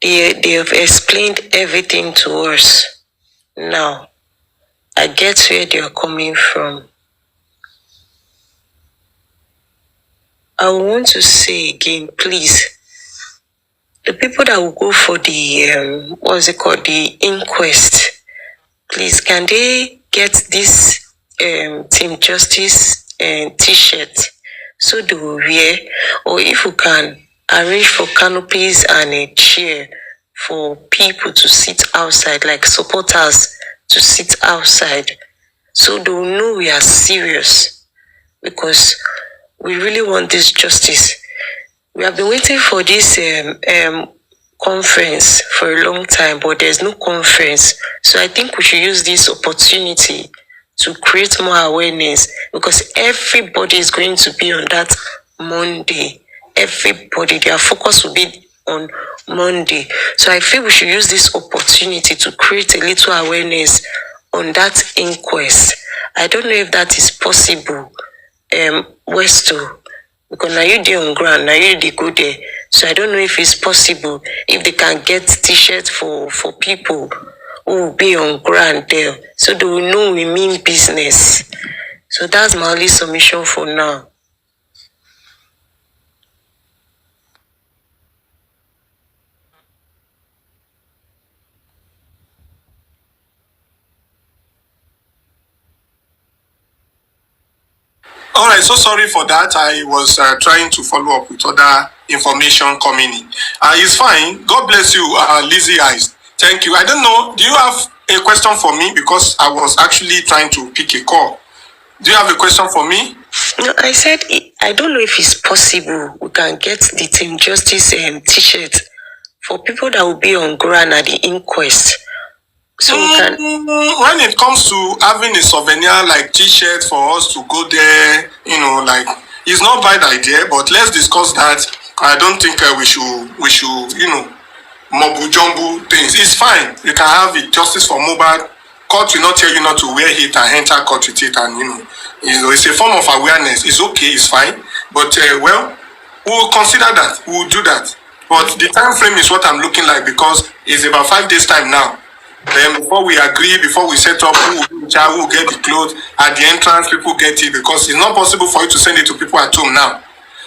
have explained everything to us, now I get where they are coming from. I want to say again, please, the people that will go for the the inquest, please, can they get this Team Justice t-shirt so they will wear? Or if you can arrange for canopies and a chair for people to sit outside, like supporters to sit outside, so they will know we are serious, because we really want this justice. We have been waiting for this conference for a long time, but there's no conference. So I think we should use this opportunity to create more awareness, because everybody is going to be on that Monday. Everybody, their focus will be on Monday. So I feel we should use this opportunity to create a little awareness on that inquest. I don't know if that is possible, Westo, because now you there on ground, now you they go there. So I don't know if it's possible, if they can get t-shirts for people who will be on ground there, so they will know we mean business. So that's my only submission for now. All right, so sorry for that. I was trying to follow up with other information coming in. It's fine. God bless you, Lizzie Eyes. Thank you. I don't know, do you have a question for me? Because I was actually trying to pick a call. Do you have a question for me? No, I said, I don't know if it's possible we can get the Team Justice t-shirt for people that will be on ground at the inquest. So we can... When it comes to having a souvenir like t-shirt for us to go there, like, it's not a bad idea, but let's discuss that. I don't think we should, mumble jumble things. It's fine. You can have it. Justice for Mohbad. Court will not tell you not to wear it and enter court with it, and it's a form of awareness. It's okay. It's fine. But we'll consider that. We'll do that. But the time frame is what I'm looking like, because it's about 5 days time now. Then before we agree, before we set up who will get the clothes at the entrance, people get it, because it's not possible for you to send it to people at home now.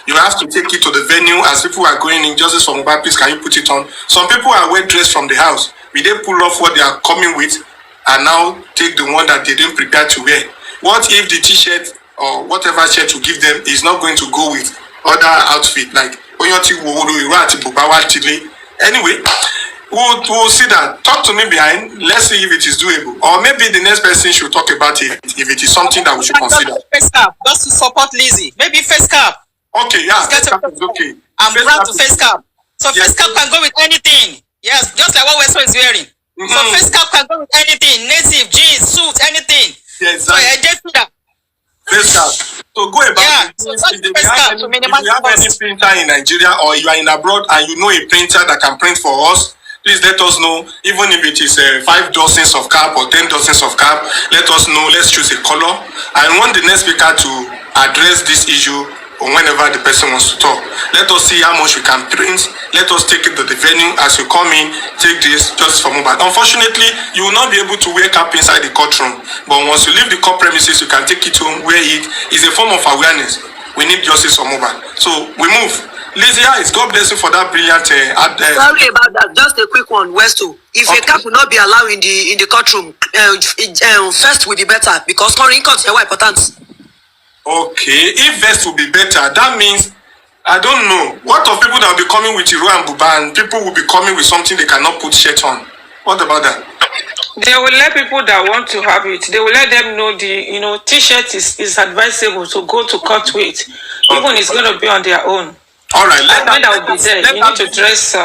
You have to take it to the venue as people are going in. Justice for Mohbad, please, can you put it on? Some people are well dressed from the house. We they pull off what they are coming with and now take the one that they didn't prepare to wear. What if the t-shirt or whatever shirt you give them is not going to go with other outfit like anyway? We'll see that. Talk to me behind. Let's see if it is doable. Or maybe the next person should talk about it if it is something that we should consider. Face cap, just to support Lizzie. Maybe face cap. Okay, yeah, face cap is okay. I'm proud to face cap. So Yes. face cap can go with anything. Yes, just like what Westo is wearing. So face cap can go with anything. Native, jeans, suit, anything. Yes, So I just see that. face cap. So go about Yeah, it. so If that's you face have cap any- to if minimize you have any cost. printer in Nigeria or you are in abroad and you know a printer that can print for us, please let us know. Even if it is 5 dozens of cap or 10 dozens of cap, let us know. Let's choose a color. I want the next speaker to address this issue whenever the person wants to talk. Let us see how much we can print. Let us take it to the venue. As you come in, take this just for Mohbad. Unfortunately, you will not be able to wear cap inside the courtroom. But once you leave the court premises, you can take it home, wear it. It's a form of awareness. We need justice for Mohbad. So we move. Lizzie, God bless you for that brilliant Sorry about that. Just a quick one, Westo. If a cap will not be allowed in the courtroom, first will be better because current court is important. Okay, if vest will be better, that means I don't know. What of people that will be coming with Iro and Buba and people will be coming with something they cannot put shirt on? What about that? They will let people that want to have it, they will let them know t-shirt is advisable to go to court with. Even it's going to be on their own. All right, When that will be there, you need to dress.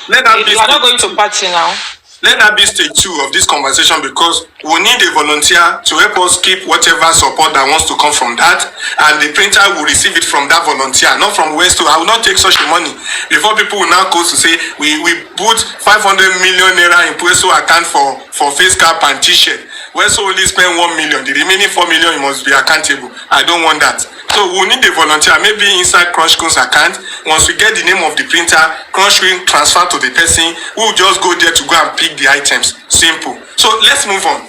let that be You are not going to party now. Let that be stage 2 of this conversation because we need a volunteer to help us keep whatever support that wants to come from that, and the printer will receive it from that volunteer, not from Westo. I will not take such money before people will now go to say we put 500 million naira in Westo account for face cap and t-shirt. Westo only spend 1 million. The remaining 4 million must be accountable. I don't want that. So we need a volunteer, maybe inside Crush Queen's account. Once we get the name of the printer, Crush Queen transfer to the person who will just go there to go and pick the items. Simple. So let's move on.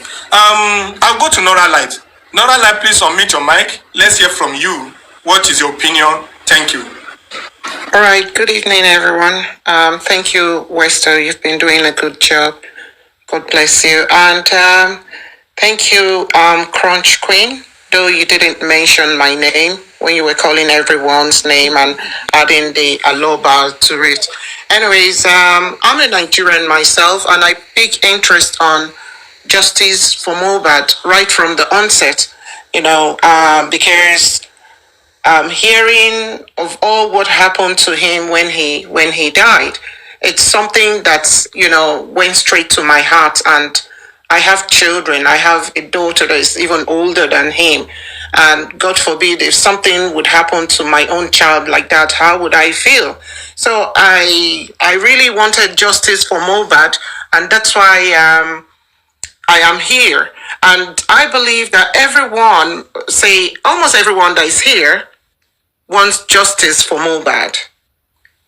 I'll go to Nora Light. Nora Light, please unmute your mic. Let's hear from you. What is your opinion? Thank you. All right. Good evening, everyone. Thank you, Wester. You've been doing a good job. God bless you. And thank you, Crunch Queen. Though you didn't mention my name when you were calling everyone's name and adding the aloba to it. Anyways, I'm a Nigerian myself, and I pick interest on justice for Mohbad right from the onset. Because hearing of all what happened to him when he died, it's something that's went straight to my heart. And I have children. I have a daughter that is even older than him. And God forbid if something would happen to my own child like that, how would I feel? So I really wanted justice for Mohbad, and that's why I am here. And I believe that almost everyone that is here wants justice for Mohbad.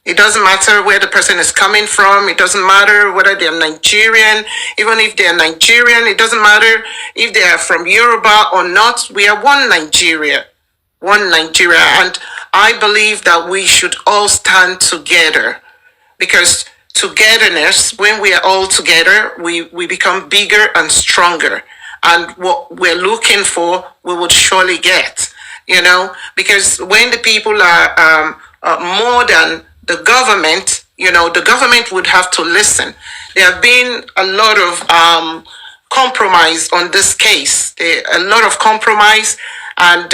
It doesn't matter where the person is coming from. It doesn't matter whether they're Nigerian. Even if they're Nigerian, it doesn't matter if they are from Yoruba or not. We are one Nigeria. One Nigeria. And I believe that we should all stand together. Because togetherness, when we are all together, we become bigger and stronger. And what we're looking for, we would surely get. Because when the people are more than the government, the government would have to listen. There have been a lot of compromise on this case. A lot of compromise, and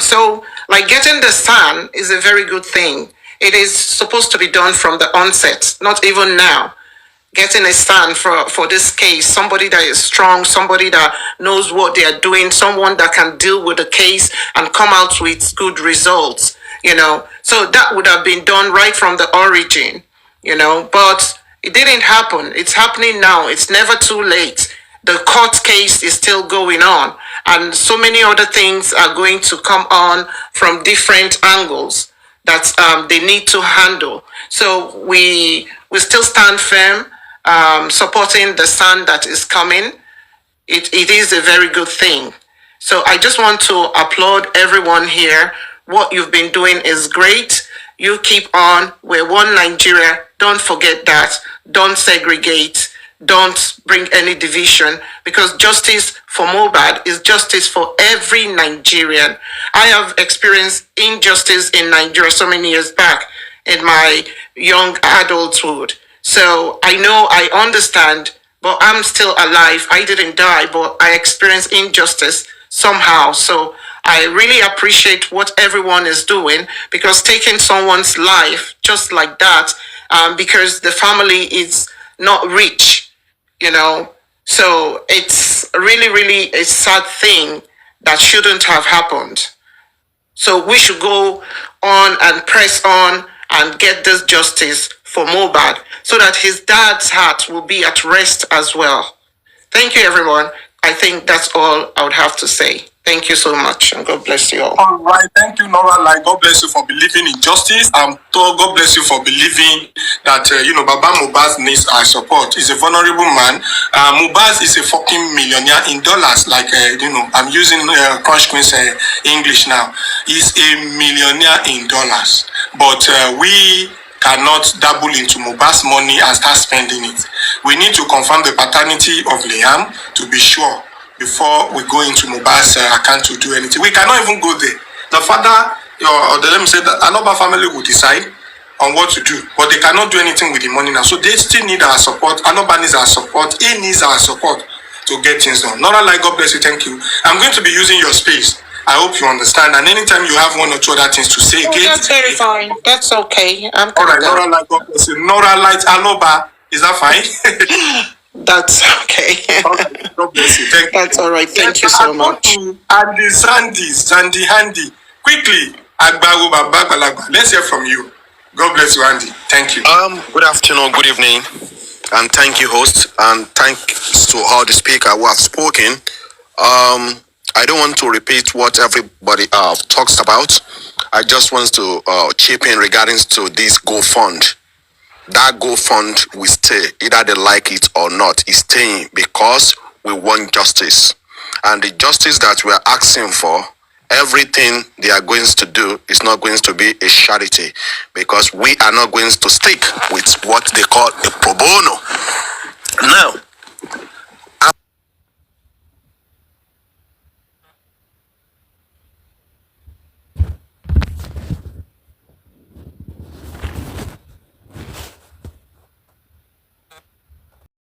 so like getting the stand is a very good thing. It is supposed to be done from the onset, not even now. Getting a stand for this case, somebody that is strong, somebody that knows what they are doing, someone that can deal with the case and come out with good results, So that would have been done right from the origin, but it didn't happen. It's happening now. It's never too late. The court case is still going on, and so many other things are going to come on from different angles that they need to handle. So we still stand firm, supporting the stand that is coming. It is a very good thing. So I just want to applaud everyone here What you've been doing is great. You keep on. We're one Nigeria. Don't forget that. Don't segregate. Don't bring any division, because justice for Mohbad is justice for every Nigerian. I have experienced injustice in Nigeria so many years back in my young adulthood. So I know, I understand, but I'm still alive. I didn't die, but I experienced injustice somehow. So I really appreciate what everyone is doing, because taking someone's life just like that, because the family is not rich, so it's really a sad thing that shouldn't have happened. So we should go on and press on and get this justice for Mohbad, so that his dad's heart will be at rest as well. Thank you, everyone. I think that's all I would have to say. Thank you so much, and God bless you all. All right, thank you, Nora. Like, God bless you for believing in justice. God bless you for believing that Baba Mohbad needs our support. He's a vulnerable man. Mohbad is a fucking millionaire in dollars. Like, I'm using Crush Queen's English now. He's a millionaire in dollars, but we cannot dabble into Mohbad's money and start spending it. We need to confirm the paternity of Liam to be sure before we go into Mohbad's account to do anything. We cannot even go there. The father, let me say that another family will decide on what to do, but they cannot do anything with the money now. So they still need our support. Another needs our support. He needs our support to get things done. Nora, like, God bless you. Thank you. I'm going to be using your space. I hope you understand. And anytime you have one or two other things to say, That's very fine. That's okay. All right, Nora, like, God bless you. Nora, like, Aloba, is that fine? That's okay. Okay, God bless you. Thank you. That's all right. Thank you so much. And Sandy Handy. Quickly, Agbaru Baba. Let's hear from you. God bless you, Andy. Thank you. Good afternoon, good evening, and thank you, host, and thanks to all the speakers who have spoken. I don't want to repeat what everybody talks about. I just want to chip in regarding to this GoFund. That GoFund will stay, either they like it or not. It's staying because we want justice, and the justice that we are asking for, everything they are going to do is not going to be a charity, because we are not going to stick with what they call a pro bono.